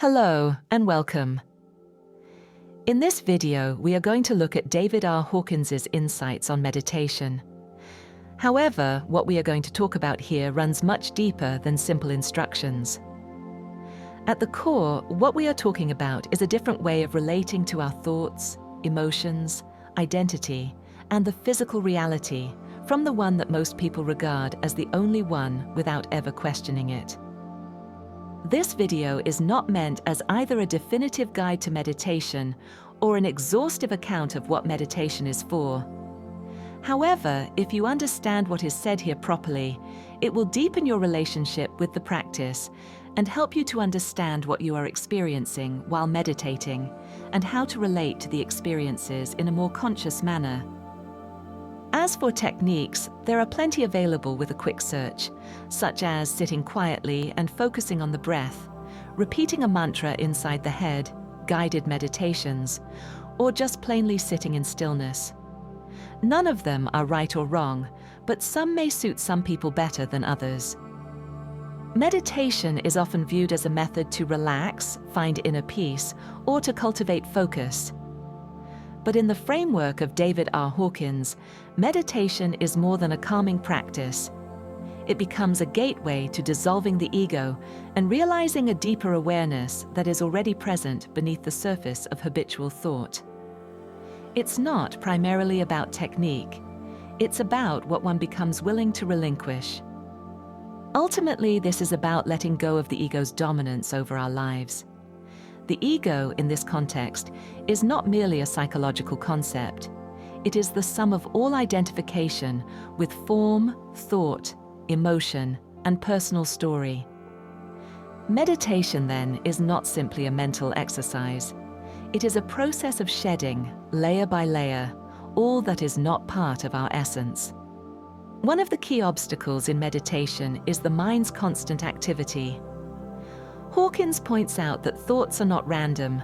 Hello and welcome. In this video, we are going to look at David R. Hawkins's insights on meditation. However, what we are going to talk about here runs much deeper than simple instructions. At the core, what we are talking about is a different way of relating to our thoughts, emotions, identity, and the physical reality from the one that most people regard as the only one without ever questioning it. This video is not meant as either a definitive guide to meditation or an exhaustive account of what meditation is for. However, if you understand what is said here properly, it will deepen your relationship with the practice and help you to understand what you are experiencing while meditating and how to relate to the experiences in a more conscious manner. As for techniques, there are plenty available with a quick search, such as sitting quietly and focusing on the breath, repeating a mantra inside the head, guided meditations, or just plainly sitting in stillness. None of them are right or wrong, but some may suit some people better than others. Meditation is often viewed as a method to relax, find inner peace, or to cultivate focus. But in the framework of David R. Hawkins, meditation is more than a calming practice. It becomes a gateway to dissolving the ego and realizing a deeper awareness that is already present beneath the surface of habitual thought. It's not primarily about technique. It's about what one becomes willing to relinquish. Ultimately, this is about letting go of the ego's dominance over our lives. The ego, in this context, is not merely a psychological concept. It is the sum of all identification with form, thought, emotion, and personal story. Meditation, then, is not simply a mental exercise. It is a process of shedding, layer by layer, all that is not part of our essence. One of the key obstacles in meditation is the mind's constant activity. Hawkins points out that thoughts are not random.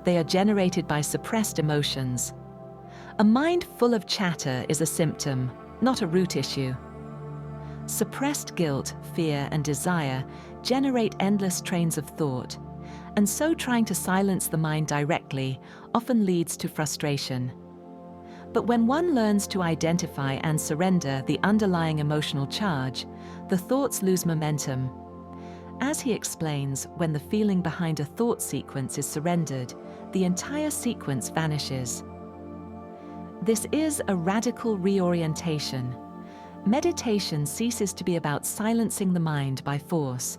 They are generated by suppressed emotions. A mind full of chatter is a symptom, not a root issue. Suppressed guilt, fear, and desire generate endless trains of thought, and so trying to silence the mind directly often leads to frustration. But when one learns to identify and surrender the underlying emotional charge, the thoughts lose momentum. As he explains, when the feeling behind a thought sequence is surrendered, the entire sequence vanishes. This is a radical reorientation. Meditation ceases to be about silencing the mind by force.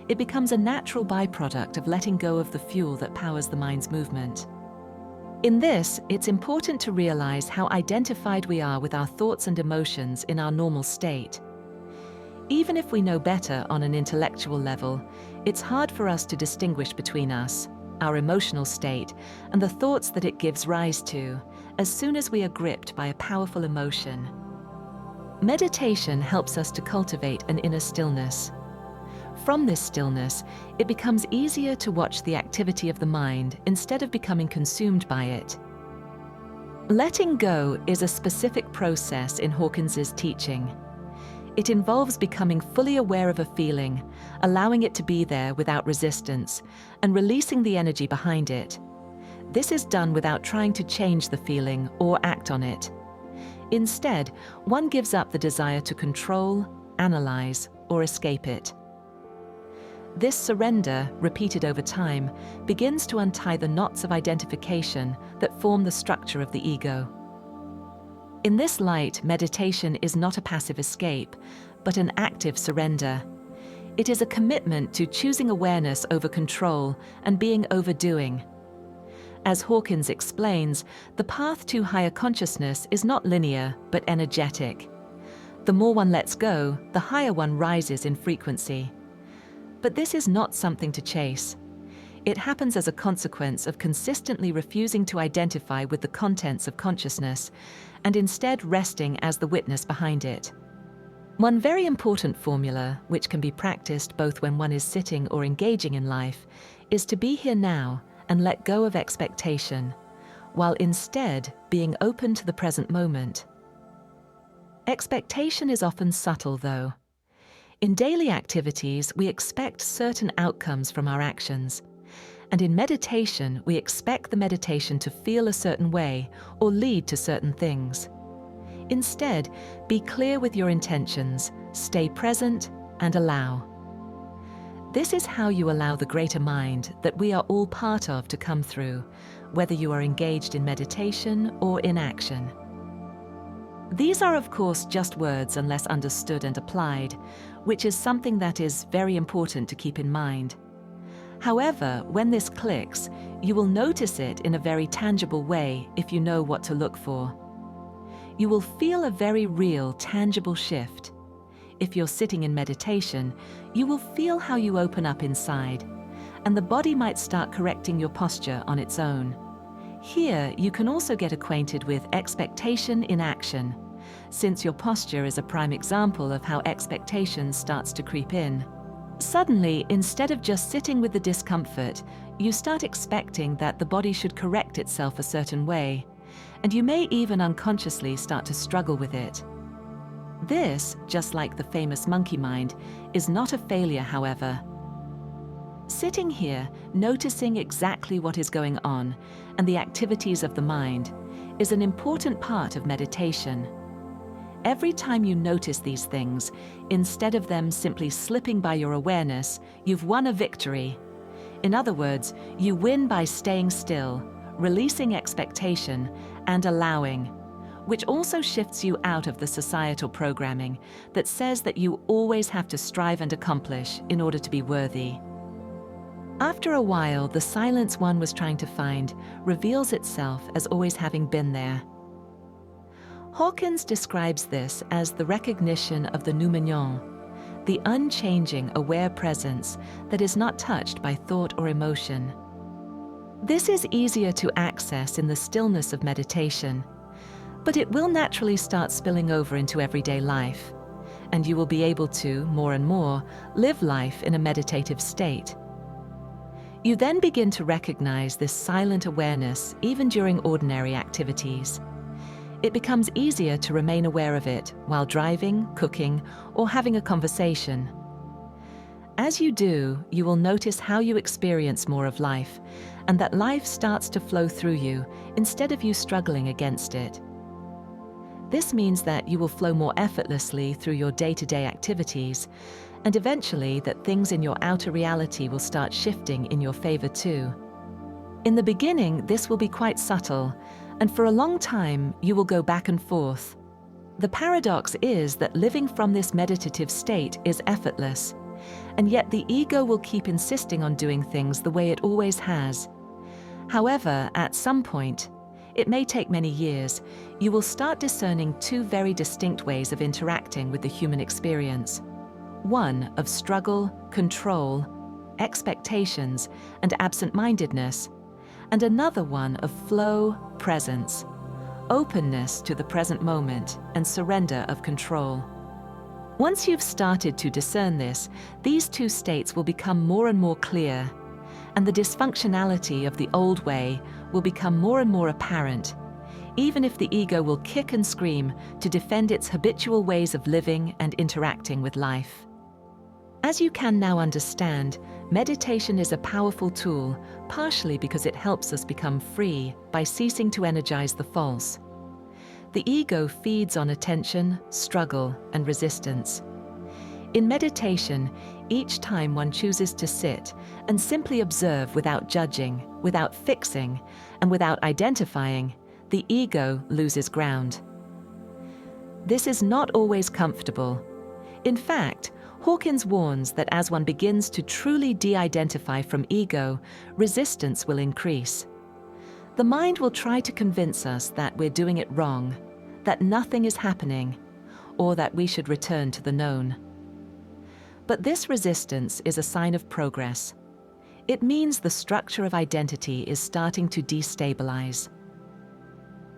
It becomes a natural byproduct of letting go of the fuel that powers the mind's movement. In this, it's important to realize how identified we are with our thoughts and emotions in our normal state. Even if we know better on an intellectual level, it's hard for us to distinguish between us, our emotional state, and the thoughts that it gives rise to, as soon as we are gripped by a powerful emotion. Meditation helps us to cultivate an inner stillness. From this stillness, it becomes easier to watch the activity of the mind instead of becoming consumed by it. Letting go is a specific process in Hawkins's teaching. It involves becoming fully aware of a feeling, allowing it to be there without resistance, and releasing the energy behind it. This is done without trying to change the feeling or act on it. Instead, one gives up the desire to control, analyze, or escape it. This surrender, repeated over time, begins to untie the knots of identification that form the structure of the ego. In this light, meditation is not a passive escape, but an active surrender. It is a commitment to choosing awareness over control and being overdoing. As Hawkins explains, the path to higher consciousness is not linear, but energetic. The more one lets go, the higher one rises in frequency. But this is not something to chase. It happens as a consequence of consistently refusing to identify with the contents of consciousness and instead resting as the witness behind it. One very important formula, which can be practiced both when one is sitting or engaging in life, is to be here now and let go of expectation, while instead being open to the present moment. Expectation is often subtle, though. In daily activities, we expect certain outcomes from our actions. And in meditation, we expect the meditation to feel a certain way or lead to certain things. Instead, be clear with your intentions, stay present, and allow. This is how you allow the greater mind that we are all part of to come through, whether you are engaged in meditation or in action. These are, of course, just words unless understood and applied, which is something that is very important to keep in mind. However, when this clicks, you will notice it in a very tangible way if you know what to look for. You will feel a very real, tangible shift. If you're sitting in meditation, you will feel how you open up inside, and the body might start correcting your posture on its own. Here, you can also get acquainted with expectation in action, since your posture is a prime example of how expectation starts to creep in. Suddenly, instead of just sitting with the discomfort, you start expecting that the body should correct itself a certain way, and you may even unconsciously start to struggle with it. This, just like the famous monkey mind, is not a failure, however. Sitting here, noticing exactly what is going on and the activities of the mind, is an important part of meditation. Every time you notice these things, instead of them simply slipping by your awareness, you've won a victory. In other words, you win by staying still, releasing expectation, and allowing, which also shifts you out of the societal programming that says that you always have to strive and accomplish in order to be worthy. After a while, the silence one was trying to find reveals itself as always having been there. Hawkins describes this as the recognition of the nouménon, the unchanging, aware presence that is not touched by thought or emotion. This is easier to access in the stillness of meditation, but it will naturally start spilling over into everyday life, and you will be able to, more and more, live life in a meditative state. You then begin to recognize this silent awareness even during ordinary activities. It becomes easier to remain aware of it while driving, cooking, or having a conversation. As you do, you will notice how you experience more of life, and that life starts to flow through you instead of you struggling against it. This means that you will flow more effortlessly through your day-to-day activities, and eventually that things in your outer reality will start shifting in your favor too. In the beginning, this will be quite subtle, and for a long time, you will go back and forth. The paradox is that living from this meditative state is effortless, and yet the ego will keep insisting on doing things the way it always has. However, at some point, it may take many years, you will start discerning two very distinct ways of interacting with the human experience. One of struggle, control, expectations, and absent-mindedness, and another one of flow, presence, openness to the present moment, and surrender of control. Once you've started to discern this, these two states will become more and more clear, and the dysfunctionality of the old way will become more and more apparent, even if the ego will kick and scream to defend its habitual ways of living and interacting with life. As you can now understand, meditation is a powerful tool, partially because it helps us become free by ceasing to energize the false. The ego feeds on attention, struggle, and resistance. In meditation, each time one chooses to sit and simply observe without judging, without fixing, and without identifying, the ego loses ground. This is not always comfortable. In fact, Hawkins warns that as one begins to truly de-identify from ego, resistance will increase. The mind will try to convince us that we're doing it wrong, that nothing is happening, or that we should return to the known. But this resistance is a sign of progress. It means the structure of identity is starting to destabilize.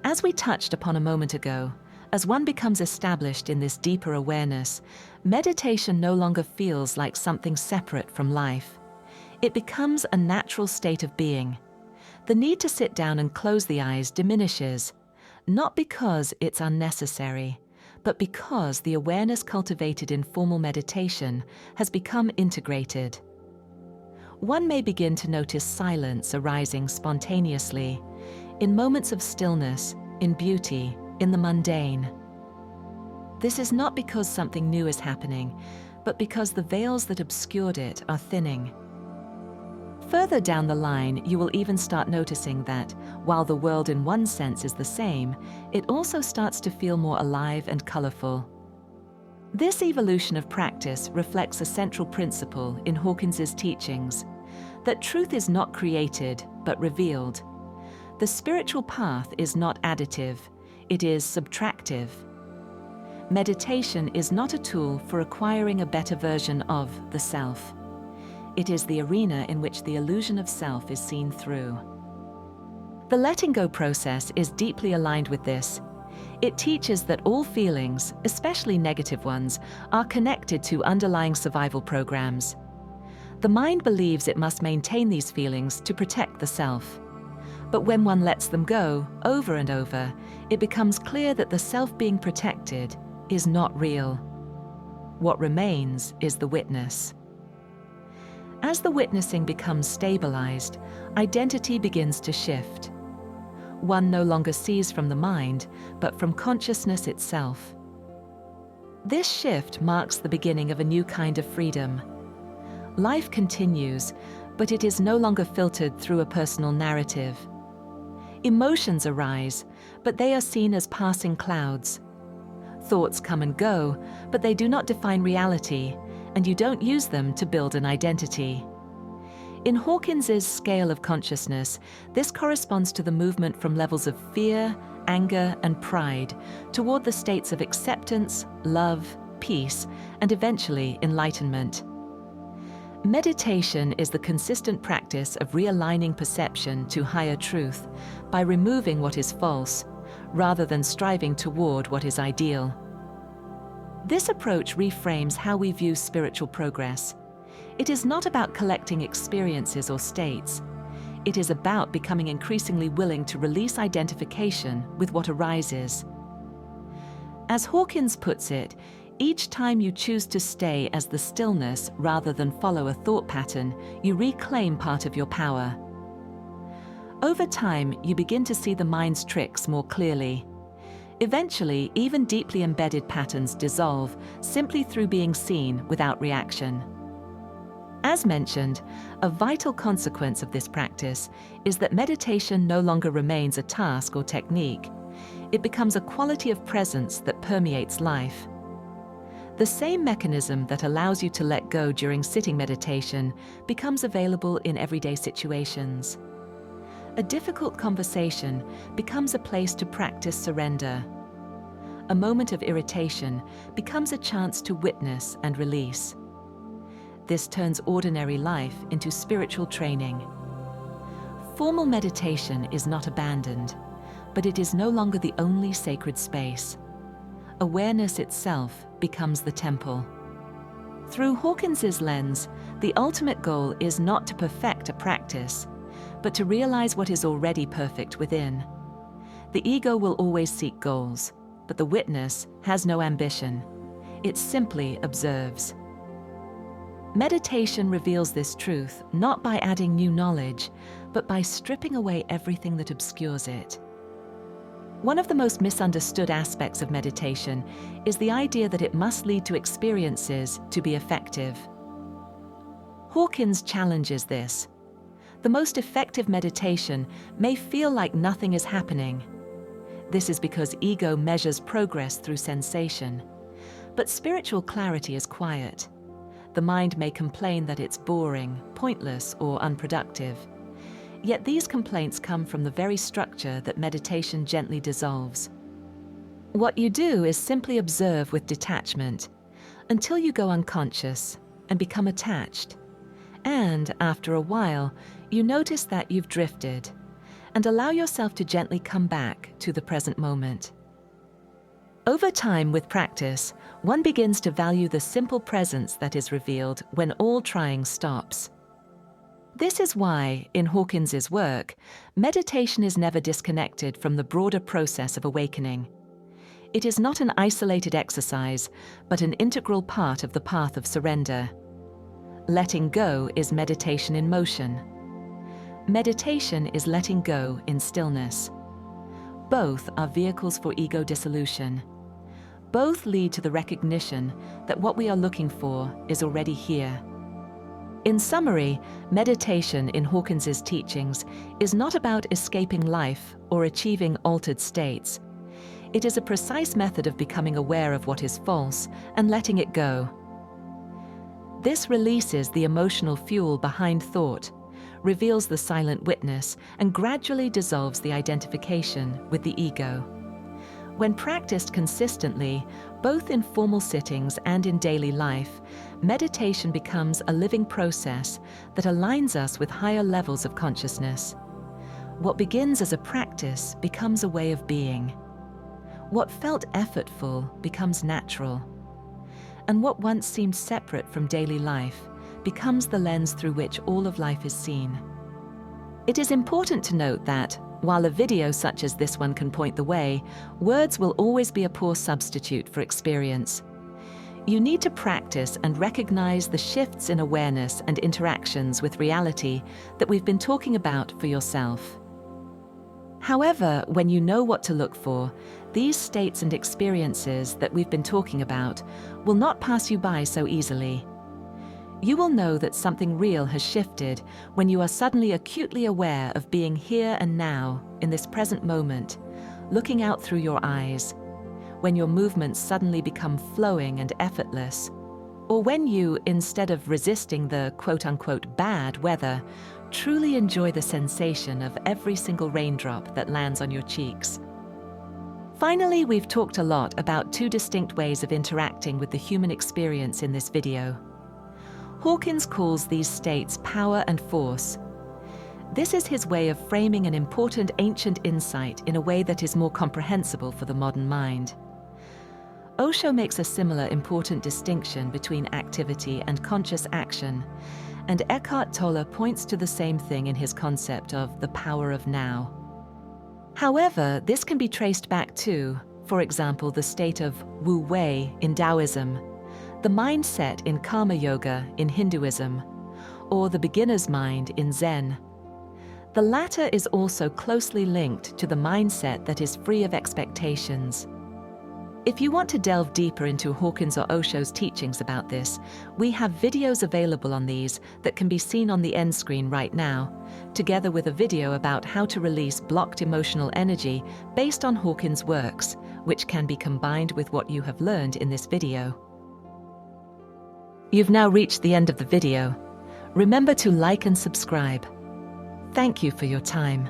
As we touched upon a moment ago, as one becomes established in this deeper awareness, meditation no longer feels like something separate from life. It becomes a natural state of being. The need to sit down and close the eyes diminishes, not because it's unnecessary, but because the awareness cultivated in formal meditation has become integrated. one may begin to notice silence arising spontaneously, in moments of stillness, in beauty, in the mundane. This is not because something new is happening, but because the veils that obscured it are thinning. Further down the line, you will even start noticing that, while the world in one sense is the same, it also starts to feel more alive and colorful. This evolution of practice reflects a central principle in Hawkins's teachings, that truth is not created, but revealed. The spiritual path is not additive, it is subtractive. Meditation is not a tool for acquiring a better version of the self. It is the arena in which the illusion of self is seen through. The letting go process is deeply aligned with this. It teaches that all feelings, especially negative ones, are connected to underlying survival programs. The mind believes it must maintain these feelings to protect the self. But when one lets them go, over and over, it becomes clear that the self being protected is not real. What remains is the witness. As the witnessing becomes stabilized, identity begins to shift. One no longer sees from the mind, but from consciousness itself. This shift marks the beginning of a new kind of freedom. Life continues, but it is no longer filtered through a personal narrative. Emotions arise, but they are seen as passing clouds. Thoughts come and go, but they do not define reality, and you don't use them to build an identity. In Hawkins's scale of consciousness, this corresponds to the movement from levels of fear, anger, and pride toward the states of acceptance, love, peace, and eventually enlightenment. Meditation is the consistent practice of realigning perception to higher truth by removing what is false, rather than striving toward what is ideal. This approach reframes how we view spiritual progress. It is not about collecting experiences or states. It is about becoming increasingly willing to release identification with what arises. As Hawkins puts it, each time you choose to stay as the stillness rather than follow a thought pattern, you reclaim part of your power. Over time, you begin to see the mind's tricks more clearly. Eventually, even deeply embedded patterns dissolve simply through being seen without reaction. As mentioned, a vital consequence of this practice is that meditation no longer remains a task or technique. It becomes a quality of presence that permeates life. The same mechanism that allows you to let go during sitting meditation becomes available in everyday situations. A difficult conversation becomes a place to practice surrender. A moment of irritation becomes a chance to witness and release. This turns ordinary life into spiritual training. Formal meditation is not abandoned, but it is no longer the only sacred space. Awareness itself becomes the temple. Through Hawkins's lens, the ultimate goal is not to perfect a practice, but to realize what is already perfect within. The ego will always seek goals, but the witness has no ambition. It simply observes. Meditation reveals this truth not by adding new knowledge, but by stripping away everything that obscures it. One of the most misunderstood aspects of meditation is the idea that it must lead to experiences to be effective. Hawkins challenges this. The most effective meditation may feel like nothing is happening. This is because ego measures progress through sensation. But spiritual clarity is quiet. The mind may complain that it's boring, pointless, or unproductive. Yet these complaints come from the very structure that meditation gently dissolves. What you do is simply observe with detachment until you go unconscious and become attached. And after a while, you notice that you've drifted and allow yourself to gently come back to the present moment. Over time, with practice, one begins to value the simple presence that is revealed when all trying stops. This is why, in Hawkins's work, meditation is never disconnected from the broader process of awakening. It is not an isolated exercise, but an integral part of the path of surrender. Letting go is meditation in motion. Meditation is letting go in stillness. Both are vehicles for ego dissolution. Both lead to the recognition that what we are looking for is already here. In summary, meditation in Hawkins's teachings is not about escaping life or achieving altered states. It is a precise method of becoming aware of what is false and letting it go. This releases the emotional fuel behind thought, reveals the silent witness, and gradually dissolves the identification with the ego. When practiced consistently, both in formal sittings and in daily life, meditation becomes a living process that aligns us with higher levels of consciousness. What begins as a practice becomes a way of being. What felt effortful becomes natural. And what once seemed separate from daily life becomes the lens through which all of life is seen. It is important to note that, while a video such as this one can point the way, words will always be a poor substitute for experience. You need to practice and recognize the shifts in awareness and interactions with reality that we've been talking about for yourself. However, when you know what to look for, these states and experiences that we've been talking about will not pass you by so easily. You will know that something real has shifted when you are suddenly acutely aware of being here and now, in this present moment, looking out through your eyes, when your movements suddenly become flowing and effortless, or when you, instead of resisting the quote-unquote bad weather, truly enjoy the sensation of every single raindrop that lands on your cheeks. Finally, we've talked a lot about two distinct ways of interacting with the human experience in this video. Hawkins calls these states power and force. This is his way of framing an important ancient insight in a way that is more comprehensible for the modern mind. Osho makes a similar important distinction between activity and conscious action, and Eckhart Tolle points to the same thing in his concept of the power of now. However, this can be traced back to, for example, the state of Wu Wei in Taoism, the mindset in Karma Yoga in Hinduism, or the beginner's mind in Zen. The latter is also closely linked to the mindset that is free of expectations. If you want to delve deeper into Hawkins or Osho's teachings about this, we have videos available on these that can be seen on the end screen right now, together with a video about how to release blocked emotional energy based on Hawkins' works, which can be combined with what you have learned in this video. You've now reached the end of the video. Remember to like and subscribe. Thank you for your time.